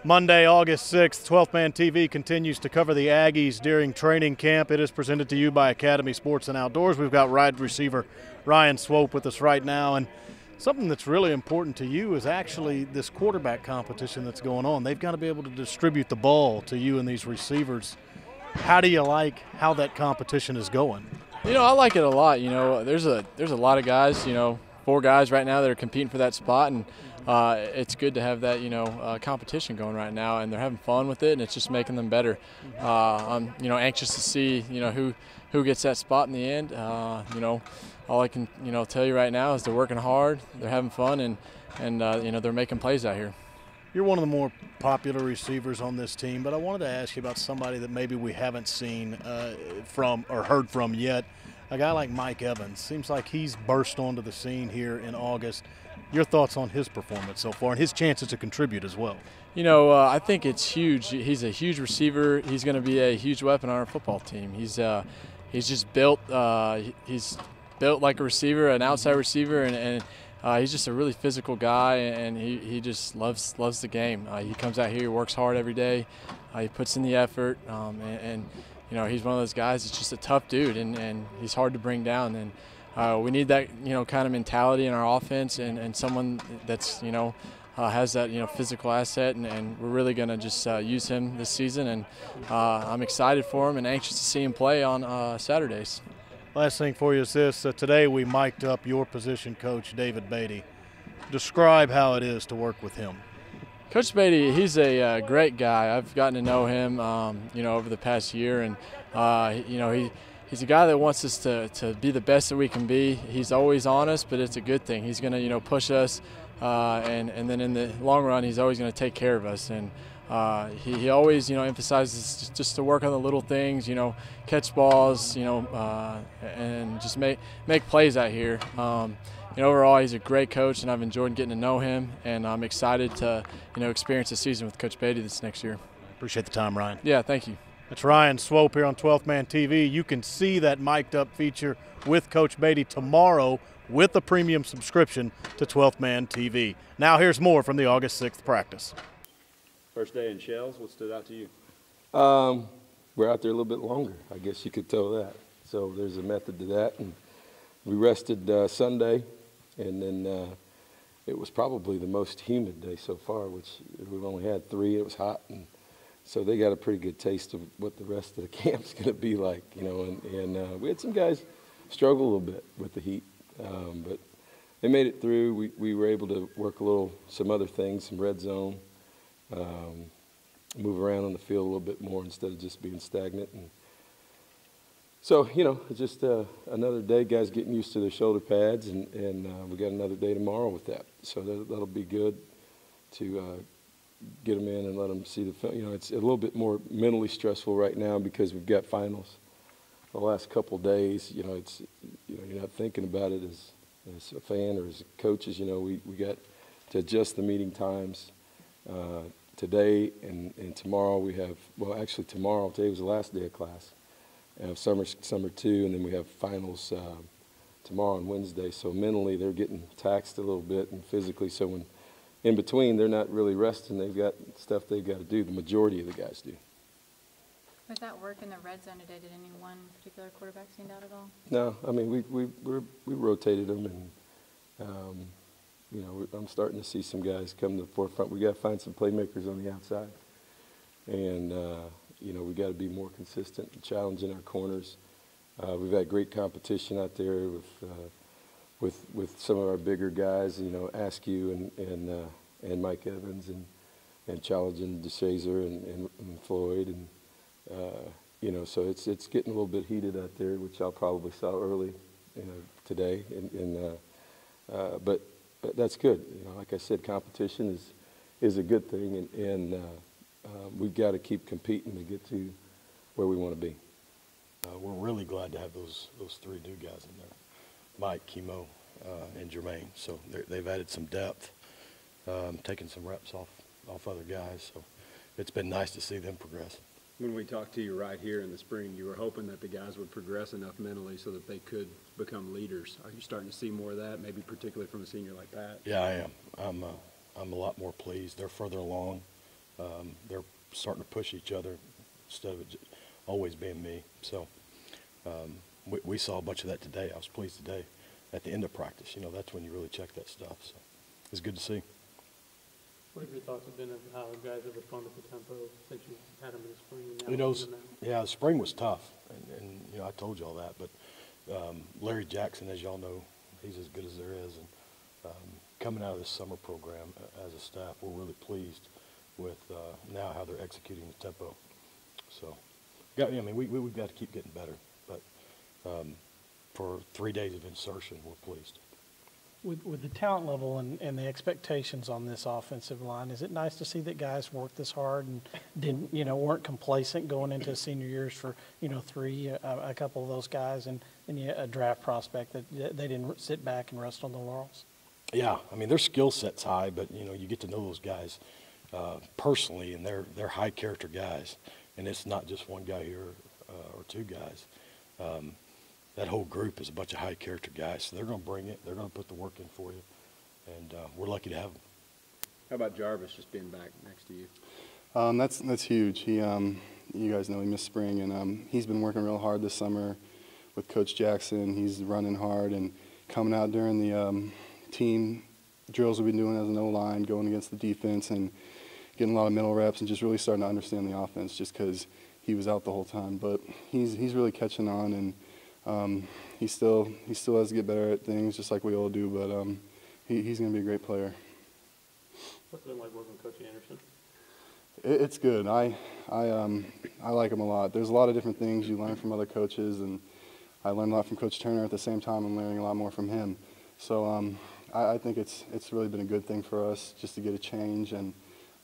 Monday, August 6th, 12th Man TV continues to cover the Aggies during training camp. It is presented to you by Academy Sports and Outdoors. We've got wide receiver Ryan Swope with us right now. And something that's really important to you is actually this quarterback competition that's going on. They've got to be able to distribute the ball to you and these receivers. How do you like how that competition is going? You know, I like it a lot. You know, there's a lot of guys, 4 guys right now that are competing for that spot, and it's good to have that, competition going right now, and they're having fun with it, and it's just making them better. I'm, anxious to see, who gets that spot in the end. All I can, tell you right now is they're working hard, they're having fun, and they're making plays out here. You're one of the more popular receivers on this team, but I wanted to ask you about somebody that maybe we haven't seen from or heard from yet. A guy like Mike Evans. Seems like he's burst onto the scene here in August. Your thoughts on his performance so far and his chances to contribute as well? I think it's huge. He's a huge receiver. He's going to be a huge weapon on our football team. He's just built. He's built like a receiver, an outside receiver, and he's just a really physical guy, and he just loves the game. He comes out here, he works hard every day. He puts in the effort, and he's one of those guys that's just a tough dude, and he's hard to bring down. And we need that, kind of mentality in our offense, and someone that's, has that, physical asset, and we're really going to just use him this season. And I'm excited for him and anxious to see him play on Saturdays. Last thing for you is this. Today we mic'd up your position coach, David Beatty. Describe how it is to work with him. Coach Beatty, he's a great guy. I've gotten to know him, over the past year, and he's a guy that wants us to be the best that we can be. He's always honest, but it's a good thing. He's going to, push us, and then in the long run, he's always going to take care of us. And he always, emphasizes just to work on the little things, catch balls, and just make plays out here. Overall, he's a great coach, and I've enjoyed getting to know him, and I'm excited to, experience the season with Coach Beatty this next year. Appreciate the time, Ryan. Yeah, thank you. That's Ryan Swope here on 12th Man TV. You can see that mic'd up feature with Coach Beatty tomorrow with a premium subscription to 12th Man TV. Now here's more from the August 6th practice. First day in Shells, what stood out to you? We're out there a little bit longer, I guess you could tell that. So there's a method to that. And we rested Sunday, and then it was probably the most humid day so far, which we've only had 3. It was hot, and so they got a pretty good taste of what the rest of the camp's going to be like, and we had some guys struggle a little bit with the heat, but they made it through. We were able to work some other things, some red zone, move around on the field a little bit more instead of just being stagnant. And so, it's just another day, guys getting used to their shoulder pads, and we got another day tomorrow with that. So that'll be good to get them in and let them see the film. It's a little bit more mentally stressful right now because we've got finals. The last couple of days, it's you're not thinking about it as a fan or as coaches. We got to adjust the meeting times. Today and tomorrow we have, today was the last day of class. We have summer 2, and then we have finals tomorrow and Wednesday. So mentally they're getting taxed a little bit, and physically. So when in between they're not really resting, they've got stuff they've got to do. The majority of the guys do. Was that work in the red zone today? Did any one particular quarterback stand out at all? No, I mean we rotated them, and I'm starting to see some guys come to the forefront. We got to find some playmakers on the outside, and we got to be more consistent and challenging our corners. We've had great competition out there with some of our bigger guys. Askew and Mike Evans and challenging DeShazer and Floyd, and so it's getting a little bit heated out there, which I'll probably saw early today, but that's good. Like I said, competition is a good thing, and we've got to keep competing to get to where we want to be. We're really glad to have those 3 new guys in there, Mike, Chemo, and Jermaine. So they've added some depth, taking some reps off other guys. So it's been nice to see them progress. When we talked to you right here in the spring, you were hoping that the guys would progress enough mentally so that they could become leaders. Are you starting to see more of that, maybe particularly from a senior like Pat? Yeah, I am. I'm a lot more pleased. They're further along. They're starting to push each other instead of it always being me. So we saw a bunch of that today. I was pleased today at the end of practice. You know, that's when you really check that stuff. So it's good to see. What have your thoughts have been of how guys have responded to tempo since you had them in the spring? And now You know, seeing them now? yeah, the spring was tough, and you know, I told you all that. But Larry Jackson, as y'all know, he's as good as there is. And coming out of this summer program as a staff, we're really pleased with now how they're executing the tempo. So, I mean, we've got to keep getting better. But for 3 days of insertion, we're pleased. With the talent level and the expectations on this offensive line, is it nice to see that guys worked this hard and weren't complacent going into senior years for, a couple of those guys and a draft prospect that they didn't sit back and rest on the laurels? Yeah, I mean, their skill set's high, but, you get to know those guys personally, and they're high character guys. And it's not just one guy here or two guys. That whole group is a bunch of high character guys. So they're going to bring it. They're going to put the work in for you. And we're lucky to have them. How about Jarvis just being back next to you? That's huge. He, you guys know he missed spring, and he's been working real hard this summer with Coach Jackson. He's running hard and coming out during the team drills we've been doing as an O-line, going against the defense and getting a lot of middle reps and just really starting to understand the offense just because he was out the whole time. But he's really catching on, and he still has to get better at things just like we all do, but he's going to be a great player. What's it been like working with Coach Anderson? It's good. I like him a lot. There's a lot of different things you learn from other coaches, and I learned a lot from Coach Turner at the same time. I'm learning a lot more from him. So I think it's really been a good thing for us just to get a change, and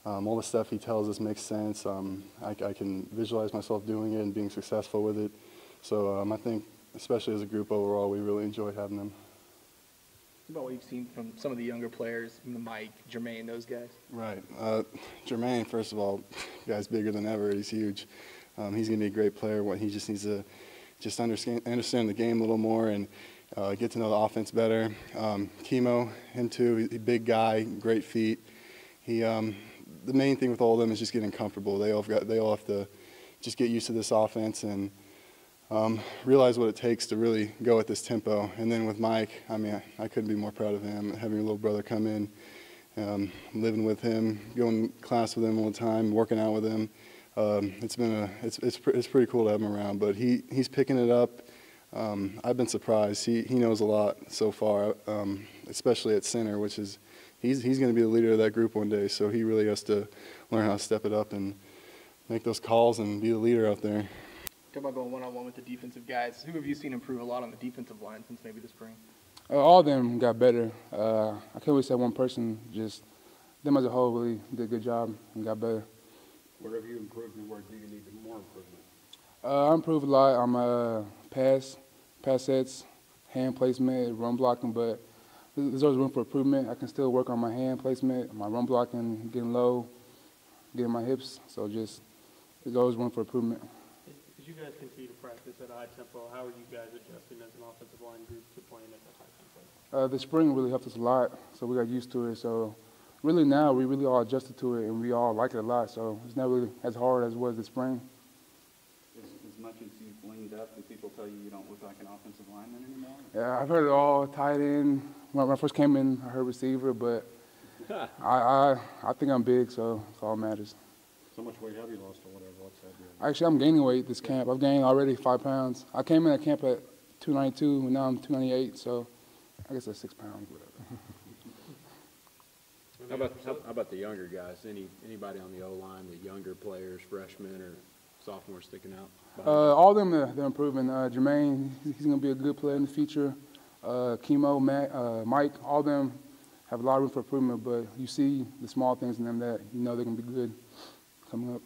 all the stuff he tells us makes sense. I can visualize myself doing it and being successful with it. So I think, especially as a group overall, we really enjoyed having them. What about what you've seen from some of the younger players, Mike, Jermaine, those guys? Right. Jermaine, first of all, guy's bigger than ever. He's huge. He's going to be a great player. He just needs to just understand the game a little more and get to know the offense better. Chemo, him too. He's a big guy, great feet. The main thing with all of them is just getting comfortable. They all have to just get used to this offense and realize what it takes to really go at this tempo. And then with Mike, I mean, I couldn't be more proud of him. Having a little brother come in, living with him, going to class with him all the time, working out with him. It's pretty cool to have him around. But he's picking it up. I've been surprised. He knows a lot so far, especially at center, which is he's going to be the leader of that group one day. So he really has to learn how to step it up and make those calls and be the leader out there. Talk about going one-on-one with the defensive guys. Who have you seen improve a lot on the defensive line since maybe the spring? All of them got better. I can't really say one person, just them as a whole really did a good job and got better. Where have you improved and where do you need more improvement? I improved a lot on pass sets, hand placement, run blocking, but there's always room for improvement. I can still work on my hand placement, my run blocking, getting low, getting my hips. So just there's always room for improvement. As you guys continue to practice at a high tempo, how are you guys adjusting as an offensive line group to playing at that high tempo? The spring really helped us a lot, so we got used to it. So really now we really all adjusted to it, and we all like it a lot. So it's not really as hard as it was this spring. As much as you've leaned up, do people tell you don't look like an offensive lineman anymore? Yeah, I've heard it all, tight end. When I first came in, I heard receiver, but I think I'm big, so it's all that matters. So much weight have you lost or whatever? What's that doing? Actually, I'm gaining weight this camp. I've gained already 5 pounds. I came in at camp at 292, and now I'm 298, so I guess that's 6 pounds, whatever. How about the younger guys? Anybody on the O-line, the younger players, freshmen or sophomores sticking out? All of them, they're improving. Jermaine, he's going to be a good player in the future. Chemo, Matt, Mike, all of them have a lot of room for improvement, but you see the small things in them that you know they're going to be good coming up.